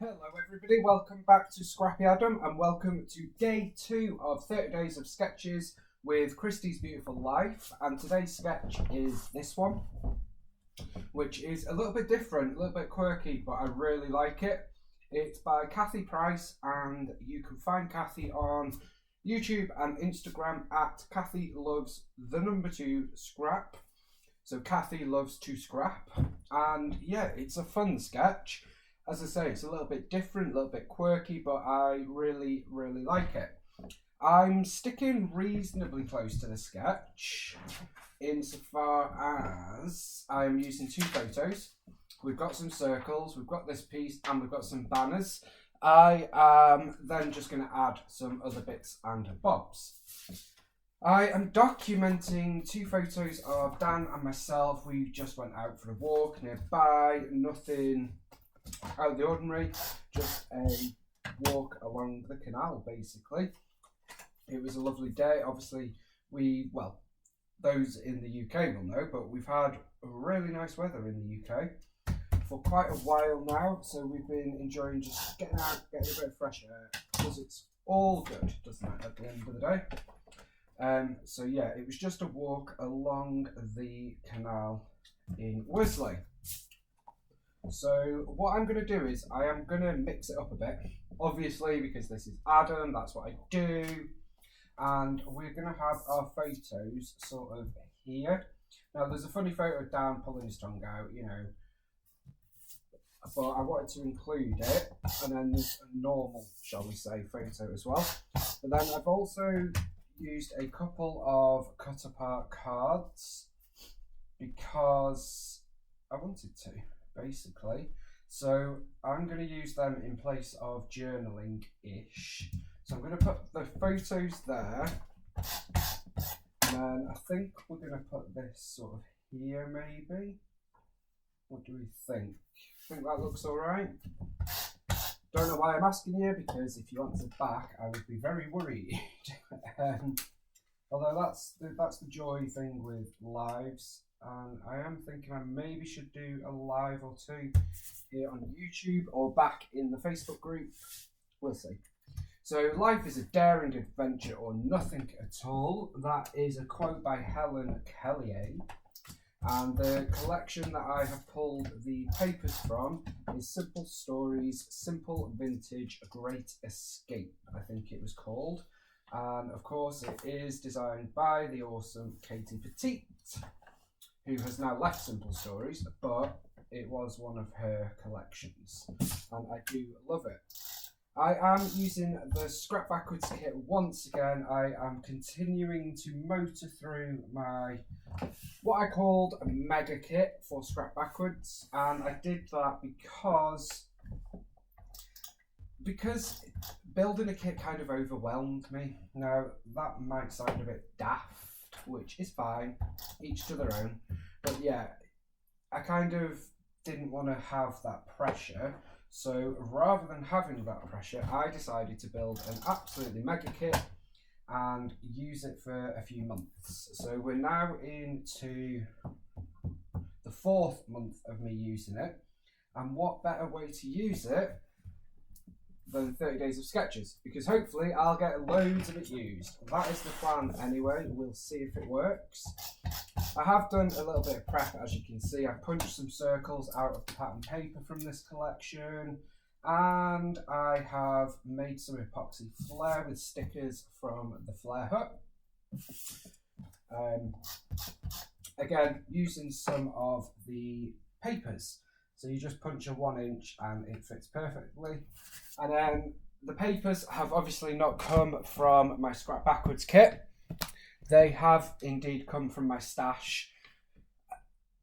Hello everybody, welcome back to Scrappy Adam and welcome to day 2 of 30 days of sketches with Christie's Beautiful Life, and today's sketch is this one, which is a little bit different, a little bit quirky, but I really like it. It's by Kathy Price and you can find Kathy on YouTube and Instagram at Kathy Loves the number 2 Scrap. So Kathy loves to scrap, and yeah, it's a fun sketch. As I say, it's a little bit different, a little bit quirky, but I really like it. I'm sticking reasonably close to the sketch insofar as I'm using 2 photos. We've got some circles, we've got this piece, and we've got some banners. I am then just going to add some other bits and bobs. I am documenting 2 photos of Dan and myself. We just went out for a walk nearby, nothing out of the ordinary, just a walk along the canal basically. It was a lovely day. Obviously those in the UK will know, but we've had really nice weather in the UK for quite a while now, so we've been enjoying just getting out, getting a bit of fresh air, because it's all good, doesn't it, at the end of the day. So yeah, it was just a walk along the canal in Worsley. So what I'm going to do is I am going to mix it up a bit, obviously, because this is Adam, that's what I do, and we're going to have our photos sort of here. Now there's a funny photo of Dan pulling his tongue out, you know, but I wanted to include it, and then there's a normal, shall we say, photo as well. But then I've also used a couple of cut apart cards because I wanted to, basically. So I'm going to use them in place of journaling-ish. So I'm going to put the photos there, and then I think we're going to put this sort of here maybe. What do we think? Think that looks alright? Don't know why I'm asking you, because if you answered back I would be very worried. Although that's the joy thing with lives, and I am thinking I maybe should do a live or 2 here on YouTube or back in the Facebook group. We'll see. So life is a daring adventure or nothing at all. That is a quote by Helen Kelly. And the collection that I have pulled the papers from is Simple Stories, Simple Vintage, A Great Escape, I think it was called. And of course it is designed by the awesome Katie Petite, who has now left Simple Stories, but it was one of her collections, and I do love it. I am using the Scrap Backwards kit once again. I am continuing to motor through my, what I called a mega kit for Scrap Backwards, and I did that because building a kit kind of overwhelmed me. Now, that might sound a bit daft, which is fine, each to their own, but yeah, I kind of didn't want to have that pressure. So rather than having that pressure, I decided to build an absolutely mega kit and use it for a few months. So we're now into the 4th month of me using it, and what better way to use it than 30 days of sketches, because hopefully I'll get loads of it used. That is the plan anyway. We'll see if it works. I have done a little bit of prep, as you can see. I've punched some circles out of the pattern paper from this collection, and I have made some epoxy flair with stickers from the Flair Hut. Again, using some of the papers. So you just punch a 1 inch and it fits perfectly. And then the papers have obviously not come from my Scrap Backwards kit. They have indeed come from my stash.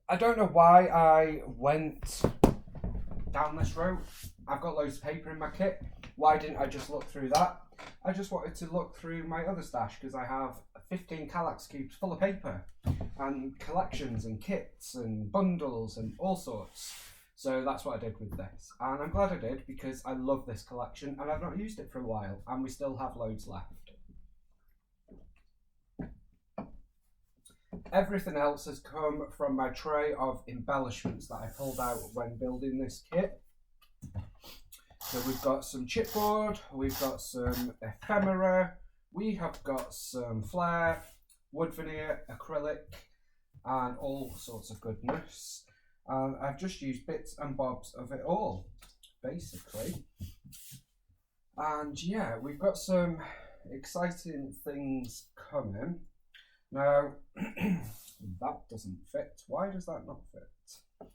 I don't know why I went down this road. I've got loads of paper in my kit. Why didn't I just look through that? I just wanted to look through my other stash because I have 15 Kallax cubes full of paper and collections and kits and bundles and all sorts. So that's what I did with this. And I'm glad I did, because I love this collection and I've not used it for a while, and we still have loads left. Everything else has come from my tray of embellishments that I pulled out when building this kit. So we've got some chipboard, we've got some ephemera, we have got some flair, wood veneer, acrylic, and all sorts of goodness. And I've just used bits and bobs of it all, basically. And yeah, we've got some exciting things coming. Now, that doesn't fit. Why does that not fit?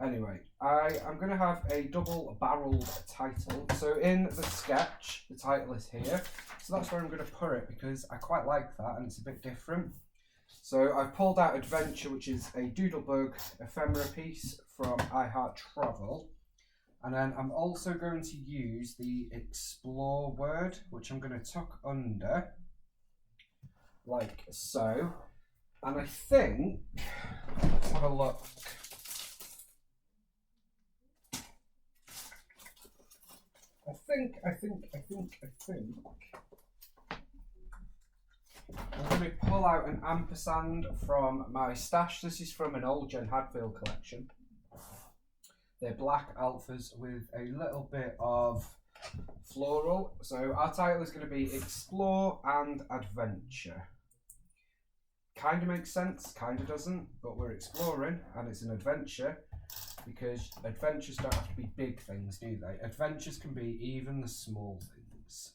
Anyway, I am going to have a double-barreled title. So in the sketch, the title is here. So that's where I'm going to put it because I quite like that and it's a bit different. So I've pulled out Adventure, which is a Doodlebug ephemera piece from I Heart Travel. And then I'm also going to use the Explore word, which I'm going to tuck under, like so. And I think, let's have a look. I think. I'm going to pull out an ampersand from my stash. This is from an old Jen Hadfield collection. They're black alphas with a little bit of floral. So our title is going to be Explore and Adventure. Kind of makes sense, kind of doesn't, but we're exploring and it's an adventure because adventures don't have to be big things, do they? Adventures can be even the small things.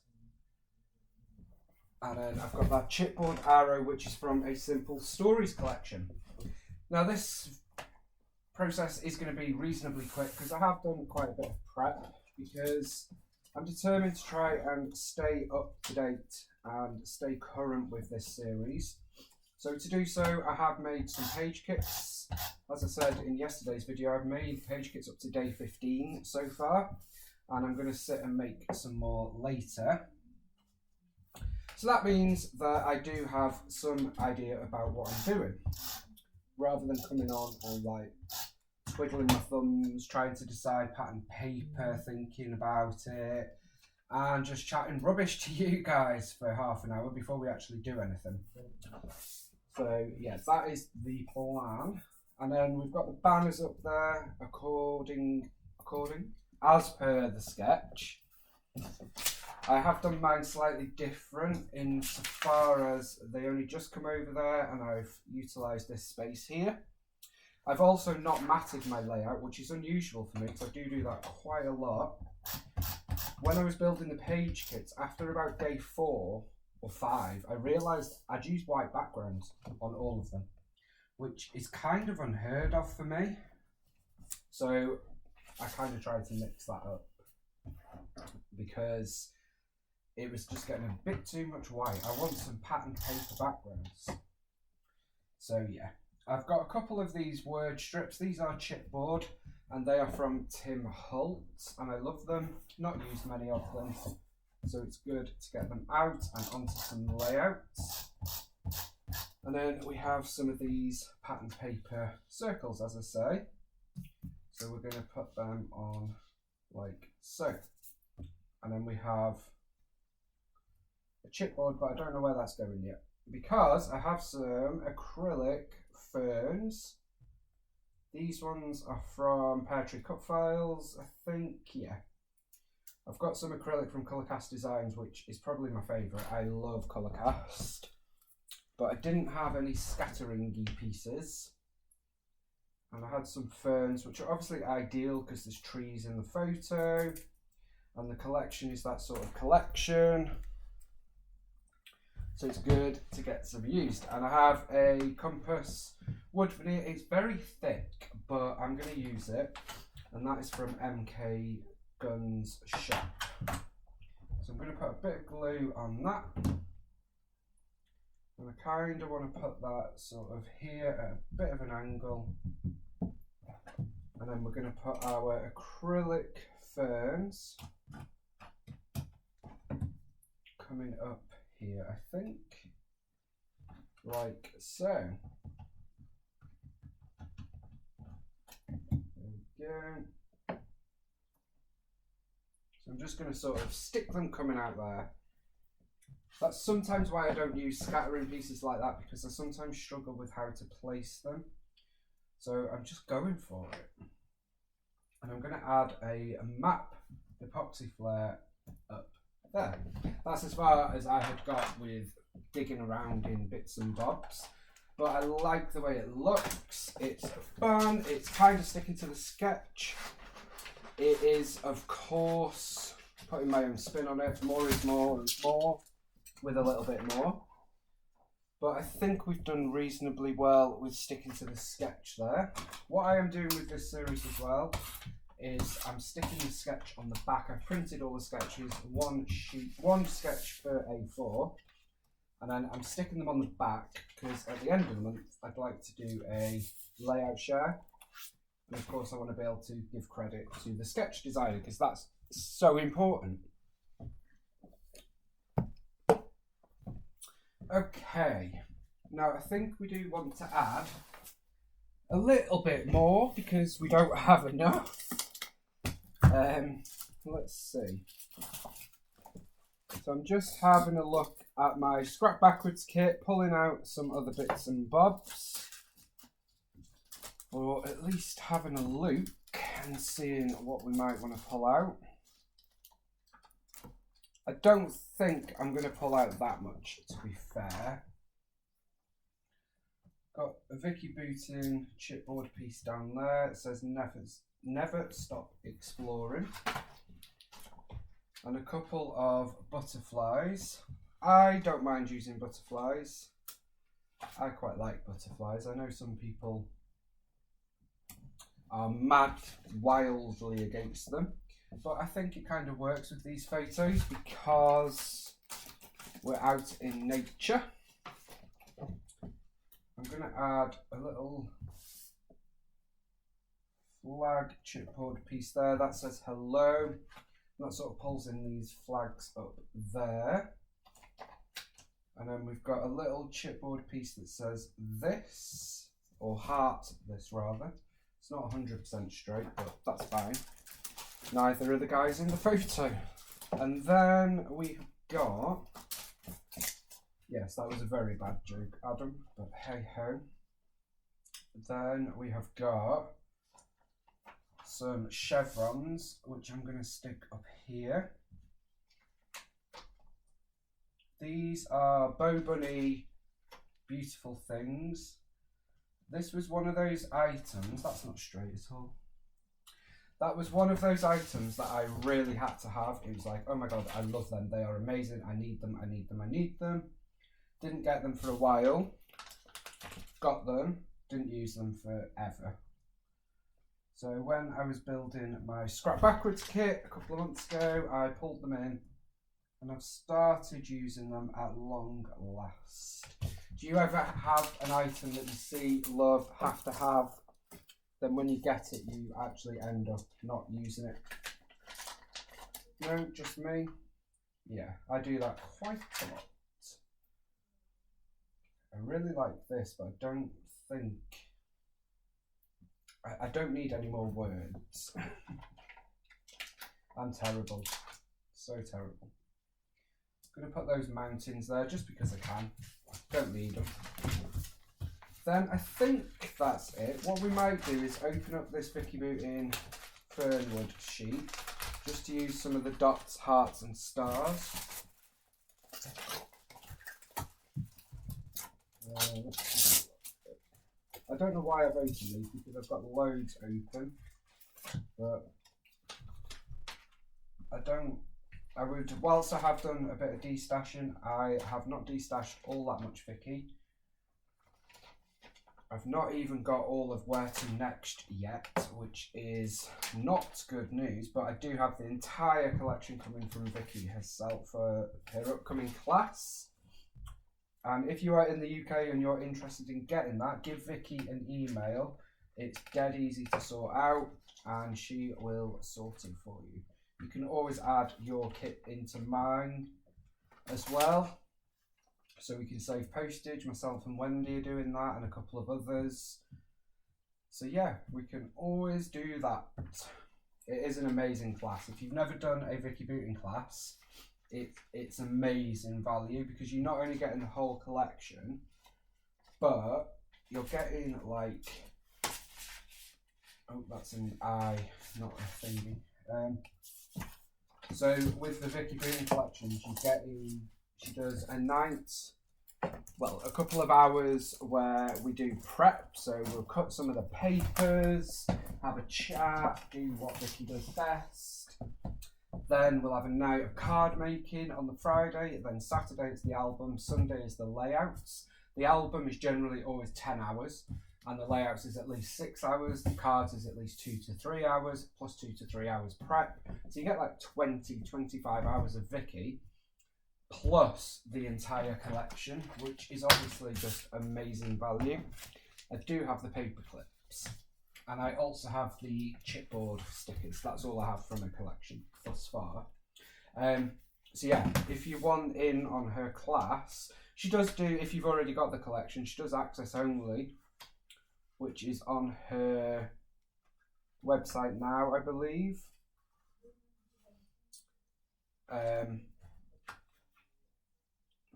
And then I've got that chipboard arrow, which is from a Simple Stories collection. Now this process is going to be reasonably quick because I have done quite a bit of prep because I'm determined to try and stay up to date and stay current with this series. So to do so, I have made some page kits. As I said in yesterday's video, I've made page kits up to day 15 so far, and I'm going to sit and make some more later. So that means that I do have some idea about what I'm doing, rather than coming on and like twiddling my thumbs, trying to decide pattern paper, thinking about it, and just chatting rubbish to you guys for half an hour before we actually do anything. So yeah, that is the plan. And then we've got the banners up there according as per the sketch. I have done mine slightly different insofar as they only just come over there and I've utilised this space here. I've also not matted my layout, which is unusual for me because I do that quite a lot. When I was building the page kits, after about day 4 or 5, I realised I'd used white backgrounds on all of them, which is kind of unheard of for me. So I kind of tried to mix that up because it was just getting a bit too much white. I want some pattern paper backgrounds. So yeah, I've got a couple of these word strips. These are chipboard and they are from Tim Holt and I love them. Not used many of them, so it's good to get them out and onto some layouts. And then we have some of these pattern paper circles, as I say. So we're going to put them on like so. And then we have a chipboard, but I don't know where that's going yet because I have some acrylic ferns. These ones are from Pear Tree Cut Files, I think, yeah. I've got some acrylic from Colourcast Designs, which is probably my favourite. I love Colourcast. But I didn't have any scattering pieces. And I had some ferns, which are obviously ideal because there's trees in the photo. And the collection is that sort of collection. So it's good to get some used. And I have a compass wood veneer. It's very thick, but I'm going to use it. And that is from MK Guns Shop. So I'm going to put a bit of glue on that. And I kind of want to put that sort of here at a bit of an angle. And then we're going to put our acrylic ferns coming up here, I think, like so. There we go. So I'm just going to sort of stick them coming out there. That's sometimes why I don't use scattering pieces like that, because I sometimes struggle with how to place them. So I'm just going for it. And I'm going to add a map epoxy flare up there. That's as far as I had got with digging around in bits and bobs. But I like the way it looks. It's fun. It's kind of sticking to the sketch. It is, of course, putting my own spin on it. More is more and more with a little bit more. But I think we've done reasonably well with sticking to the sketch there. What I am doing with this series as well is I'm sticking the sketch on the back. I've printed all the sketches, one sketch per A4, and then I'm sticking them on the back because at the end of the month I'd like to do a layout share. And of course I want to be able to give credit to the sketch designer because that's so important. Okay, now I think we do want to add a little bit more because we don't have enough. Let's see. So I'm just having a look at my scrap backwards kit, pulling out some other bits and bobs, or at least having a look and seeing what we might want to pull out. I don't think I'm going to pull out that much, to be fair. Got a Vicky Booton chipboard piece down there. It says never stop exploring. And a couple of butterflies. I don't mind using butterflies. I quite like butterflies. I know some people are mad wildly against them. But I think it kind of works with these photos because we're out in nature. I'm going to add a little flag chipboard piece there that says hello. And that sort of pulls in these flags up there. And then we've got a little chipboard piece that says this, or heart this rather. It's not 100% straight, but that's fine. Neither are the guys in the photo. And then we've got, yes, that was a very bad joke, Adam, but hey ho. Then we have got some chevrons, which I'm going to stick up here. These are Bow Bunny beautiful things. This was one of those items, that's not straight at all. That was one of those items that I really had to have. It was like, oh my god, I love them. They are amazing. I need them, I need them, I need them. Didn't get them for a while. Got them. Didn't use them forever. So when I was building my scrap backwards kit a couple of months ago, I pulled them in and I've started using them at long last. Do you ever have an item that you see, love, have to have? Then when you get it, you actually end up not using it. No, just me? Yeah, I do that quite a lot. I really like this, but I don't think... I don't need any more words. I'm terrible. So terrible. I'm going to put those mountains there just because I can. Don't need them. Then I think that's it. What we might do is open up this Vicky Booton Fernwood sheet just to use some of the dots, hearts and stars. I don't know why I've opened these because I've got loads open, but I would, whilst I have done a bit of destashing, I have not destashed all that much Vicky. I've not even got all of where to next yet, which is not good news, but I do have the entire collection coming from Vicky herself for her upcoming class. And if you are in the UK and you're interested in getting that, give Vicky an email. It's dead easy to sort out and she will sort it for you. You can always add your kit into mine as well, so we can save postage. Myself and Wendy are doing that and a couple of others. So yeah, we can always do that. It is an amazing class. If you've never done a Vicky Booton class, it's amazing value because you're not only getting the whole collection, but you're getting like, oh, that's an eye, not a thingy. So with the Vicky Boone collection, she does a night, well, a couple of hours where we do prep. So we'll cut some of the papers, have a chat, do what Vicky does best. Then we'll have a night of card making on the Friday. Then Saturday it's the album. Sunday is the layouts. The album is generally always 10 hours. And the layouts is at least 6 hours. The cards is at least 2 to 3 hours, plus 2 to 3 hours prep. So you get like 20, 25 hours of Vicky, plus the entire collection, which is obviously just amazing value. I do have the paper clips. And I also have the chipboard stickers. That's all I have from her collection thus far. So yeah, if you want in on her class, she does do, if you've already got the collection, she does access only, which is on her website now, I believe.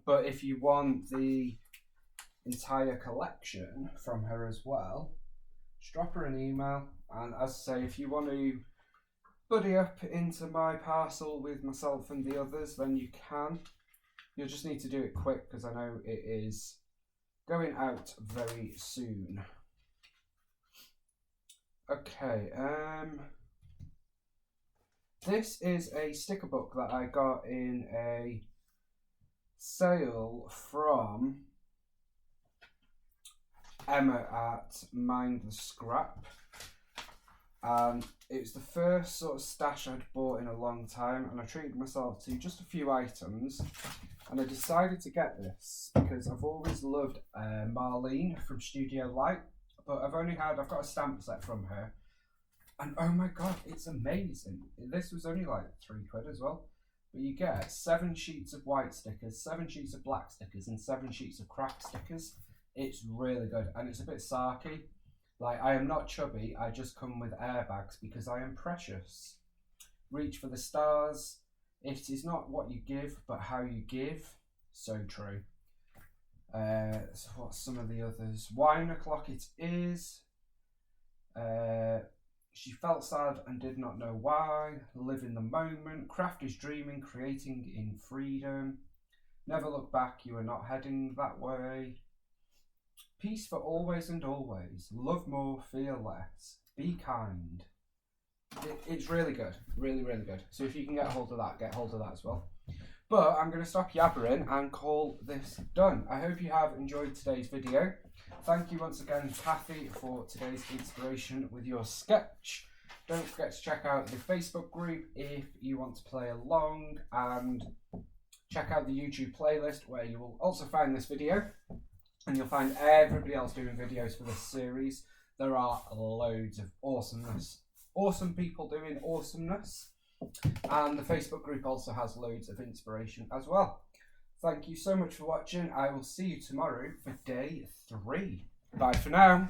But if you want the entire collection from her as well, just drop her an email. And as I say, if you want to buddy up into my parcel with myself and the others, then you can. You'll just need to do it quick because I know it is going out very soon. Okay, this is a sticker book that I got in a sale from Emma at Mind the Scrap, and it's the first sort of stash I'd bought in a long time, and I treated myself to just a few items, and I decided to get this because I've always loved Marlene from Studio Light, but I've got a stamp set from her, and oh my god, it's amazing. This was only like £3 as well, but you get 7 sheets of white stickers, 7 sheets of black stickers, and 7 sheets of craft stickers. It's really good, and it's a bit sarky. Like, I am not chubby, I just come with airbags because I am precious. Reach for the stars. It is not what you give, but how you give. So true. So what's some of the others? Wine o'clock it is. She felt sad and did not know why. Live in the moment. Craft is dreaming, creating in freedom. Never look back, you are not heading that way. Peace for always and always. Love more, fear less. Be kind. It's really good. Really, really good. So if you can get hold of that, get hold of that as well. But I'm going to stop yabbering and call this done. I hope you have enjoyed today's video. Thank you once again, Kathy, for today's inspiration with your sketch. Don't forget to check out the Facebook group if you want to play along, and check out the YouTube playlist where you will also find this video. And you'll find everybody else doing videos for this series. There are loads of awesomeness. Awesome people doing awesomeness. And the Facebook group also has loads of inspiration as well. Thank you so much for watching. I will see you tomorrow for day 3. Bye for now.